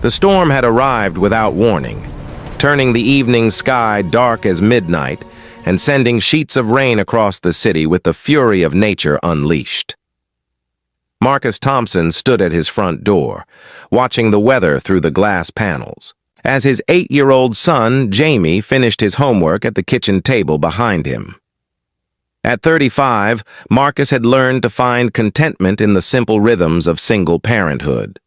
The storm had arrived without warning, turning the evening sky dark as midnight and sending sheets of rain across the city with the fury of nature unleashed. Marcus Thompson stood at his front door, watching the weather through the glass panels, as his 8-year-old son, Jamie, finished his homework at the kitchen table behind him. At 35, Marcus had learned to find contentment in the simple rhythms of single parenthood.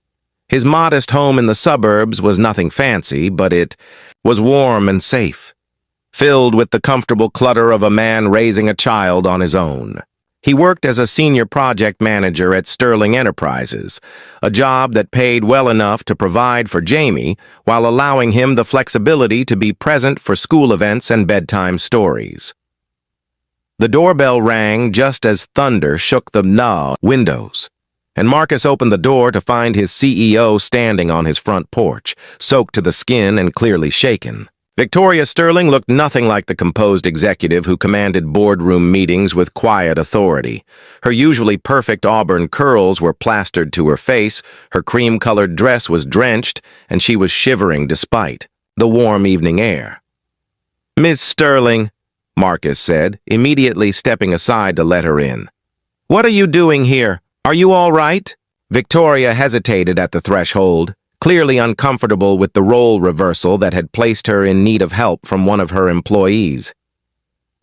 His modest home in the suburbs was nothing fancy, but it was warm and safe, filled with the comfortable clutter of a man raising a child on his own. He worked as a senior project manager at Sterling Enterprises, a job that paid well enough to provide for Jamie while allowing him the flexibility to be present for school events and bedtime stories. The doorbell rang just as thunder shook the windows, and Marcus opened the door to find his CEO standing on his front porch, soaked to the skin and clearly shaken. Victoria Sterling looked nothing like the composed executive who commanded boardroom meetings with quiet authority. Her usually perfect auburn curls were plastered to her face, her cream-colored dress was drenched, and she was shivering despite the warm evening air. "Miss Sterling," Marcus said, immediately stepping aside to let her in. "What are you doing here? Are you all right?" Victoria hesitated at the threshold, clearly uncomfortable with the role reversal that had placed her in need of help from one of her employees.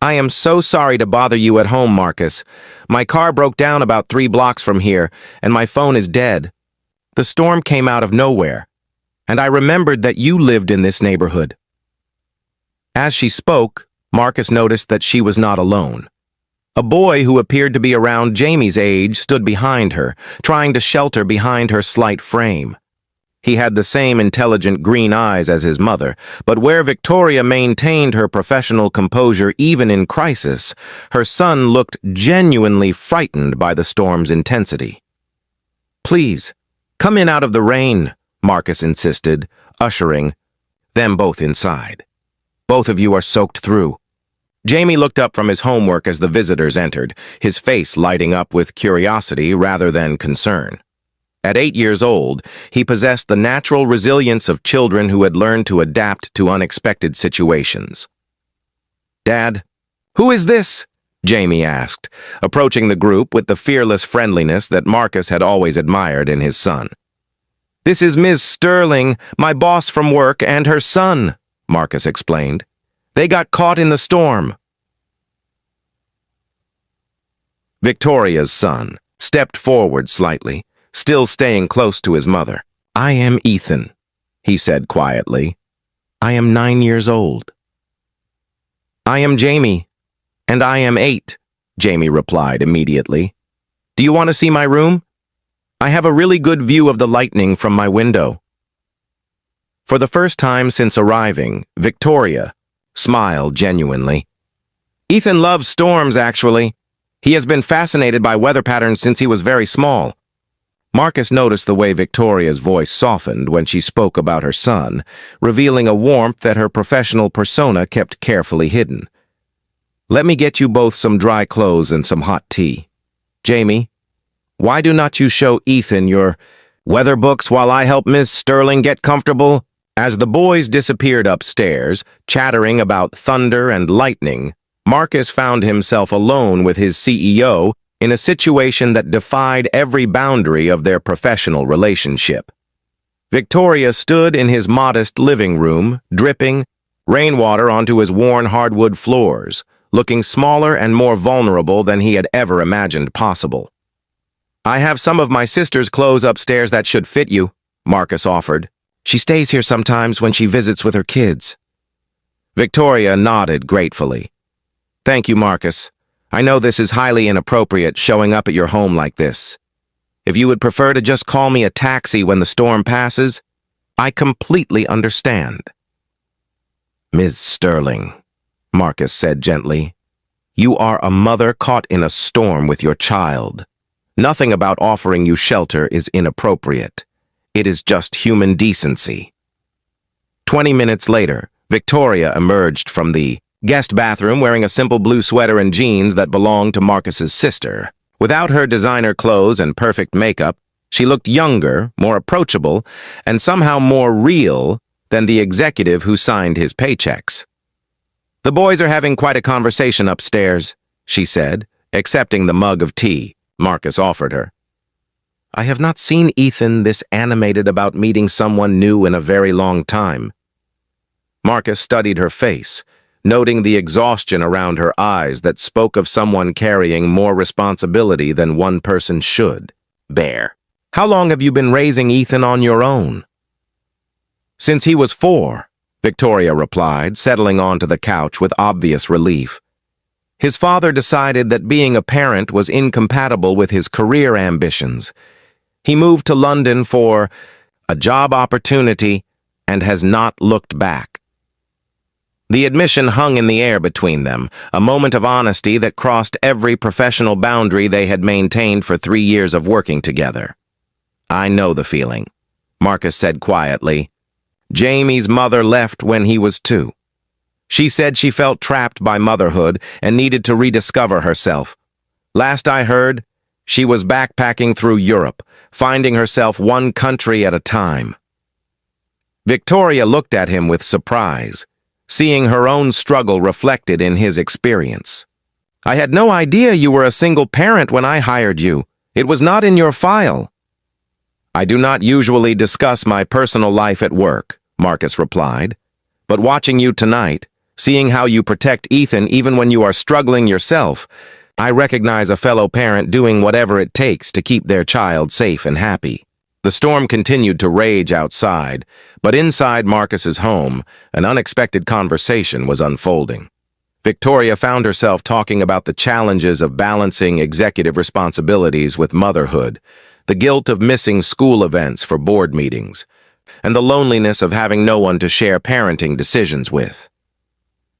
"I am so sorry to bother you at home, Marcus. My car broke down about 3 blocks from here, and my phone is dead. The storm came out of nowhere, and I remembered that you lived in this neighborhood." As she spoke, Marcus noticed that she was not alone. A boy who appeared to be around Jamie's age stood behind her, trying to shelter behind her slight frame. He had the same intelligent green eyes as his mother, but where Victoria maintained her professional composure even in crisis, her son looked genuinely frightened by the storm's intensity. "Please, come in out of the rain," Marcus insisted, ushering them both inside. "Both of you are soaked through." Jamie looked up from his homework as the visitors entered, his face lighting up with curiosity rather than concern. At 8 years old, he possessed the natural resilience of children who had learned to adapt to unexpected situations. "Dad, who is this?" Jamie asked, approaching the group with the fearless friendliness that Marcus had always admired in his son. "This is Ms. Sterling, my boss from work, and her son," Marcus explained. "They got caught in the storm." Victoria's son stepped forward slightly, still staying close to his mother. "I am Ethan," he said quietly. "I am 9 years old." "I am Jamie, and I am 8, Jamie replied immediately. "Do you want to see my room? I have a really good view of the lightning from my window." For the first time since arriving, Victoria smiled genuinely. "Ethan loves storms, actually. He has been fascinated by weather patterns since he was very small." Marcus noticed the way Victoria's voice softened when she spoke about her son, revealing a warmth that her professional persona kept carefully hidden. "Let me get you both some dry clothes and some hot tea. Jamie, why do not you show Ethan your weather books while I help Miss Sterling get comfortable?" As the boys disappeared upstairs, chattering about thunder and lightning, Marcus found himself alone with his CEO in a situation that defied every boundary of their professional relationship. Victoria stood in his modest living room, dripping rainwater onto his worn hardwood floors, looking smaller and more vulnerable than he had ever imagined possible. "I have some of my sister's clothes upstairs that should fit you," Marcus offered. "She stays here sometimes when she visits with her kids." Victoria nodded gratefully. "Thank you, Marcus. I know this is highly inappropriate showing up at your home like this. If you would prefer to just call me a taxi when the storm passes, I completely understand." "Ms. Sterling," Marcus said gently, "you are a mother caught in a storm with your child. Nothing about offering you shelter is inappropriate. It is just human decency." 20 minutes later, Victoria emerged from the guest bathroom wearing a simple blue sweater and jeans that belonged to Marcus's sister. Without her designer clothes and perfect makeup, She looked younger, more approachable, and somehow more real than the executive who signed his paychecks. "The boys are having quite a conversation upstairs," she said, accepting the mug of tea Marcus offered her. "I have not seen Ethan this animated about meeting someone new in a very long time." Marcus studied her face, noting the exhaustion around her eyes that spoke of someone carrying more responsibility than one person should bear. "How long have you been raising Ethan on your own?" "Since he was 4, Victoria replied, settling onto the couch with obvious relief. His father decided that being a parent was incompatible with his career ambitions. He moved to London for a job opportunity and has not looked back. The admission hung in the air between them, a moment of honesty that crossed every professional boundary they had maintained for 3 years of working together. "I know the feeling," Marcus said quietly. "Jamie's mother left when he was 2. She said she felt trapped by motherhood and needed to rediscover herself. Last I heard, she was backpacking through Europe, finding herself one country at a time." Victoria looked at him with surprise, seeing her own struggle reflected in his experience. "I had no idea you were a single parent when I hired you. It was not in your file." "I do not usually discuss my personal life at work," Marcus replied. "But watching you tonight, seeing how you protect Ethan even when you are struggling yourself, I recognize a fellow parent doing whatever it takes to keep their child safe and happy." The storm continued to rage outside, but inside Marcus's home, an unexpected conversation was unfolding. Victoria found herself talking about the challenges of balancing executive responsibilities with motherhood, the guilt of missing school events for board meetings, and the loneliness of having no one to share parenting decisions with.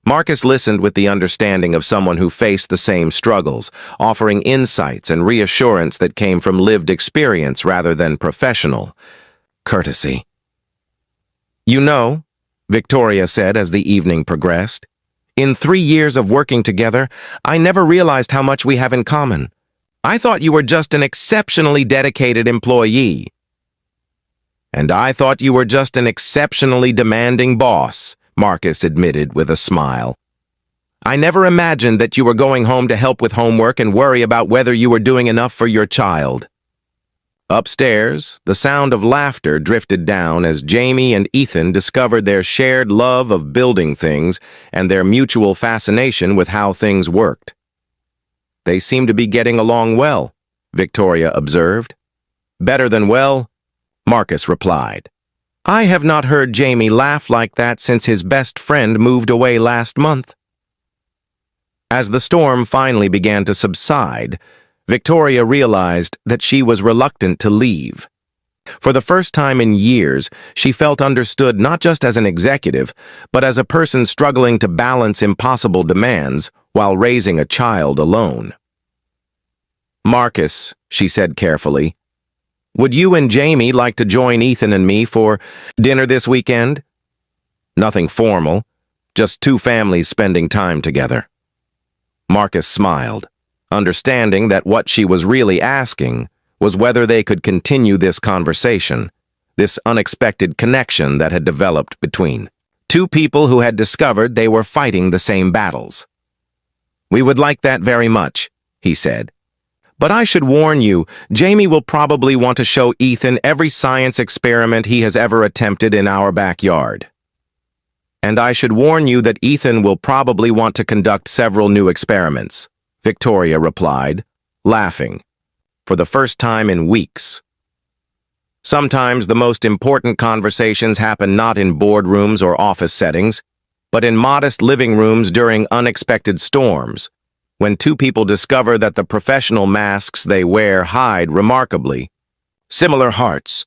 Marcus listened with the understanding of someone who faced the same struggles, offering insights and reassurance that came from lived experience rather than professional courtesy. "You know," Victoria said as the evening progressed, "in 3 years of working together, I never realized how much we have in common. I thought you were just an exceptionally dedicated employee." "And I thought you were just an exceptionally demanding boss," Marcus admitted with a smile. "I never imagined that you were going home to help with homework and worry about whether you were doing enough for your child." Upstairs, the sound of laughter drifted down as Jamie and Ethan discovered their shared love of building things and their mutual fascination with how things worked. "They seem to be getting along well," Victoria observed. "Better than well," Marcus replied. "I have not heard Jamie laugh like that since his best friend moved away last month." As the storm finally began to subside, Victoria realized that she was reluctant to leave. For the first time in years, she felt understood not just as an executive, but as a person struggling to balance impossible demands while raising a child alone. "Marcus," she said carefully, "would you and Jamie like to join Ethan and me for dinner this weekend? Nothing formal, just 2 families spending time together." Marcus smiled, understanding that what she was really asking was whether they could continue this conversation, this unexpected connection that had developed between 2 people who had discovered they were fighting the same battles. "We would like that very much," he said. "But I should warn you, Jamie will probably want to show Ethan every science experiment he has ever attempted in our backyard. And I should warn you that Ethan will probably want to conduct several new experiments," Victoria replied, laughing, for the first time in weeks. Sometimes the most important conversations happen not in boardrooms or office settings, but in modest living rooms during unexpected storms, when 2 people discover that the professional masks they wear hide remarkably similar hearts.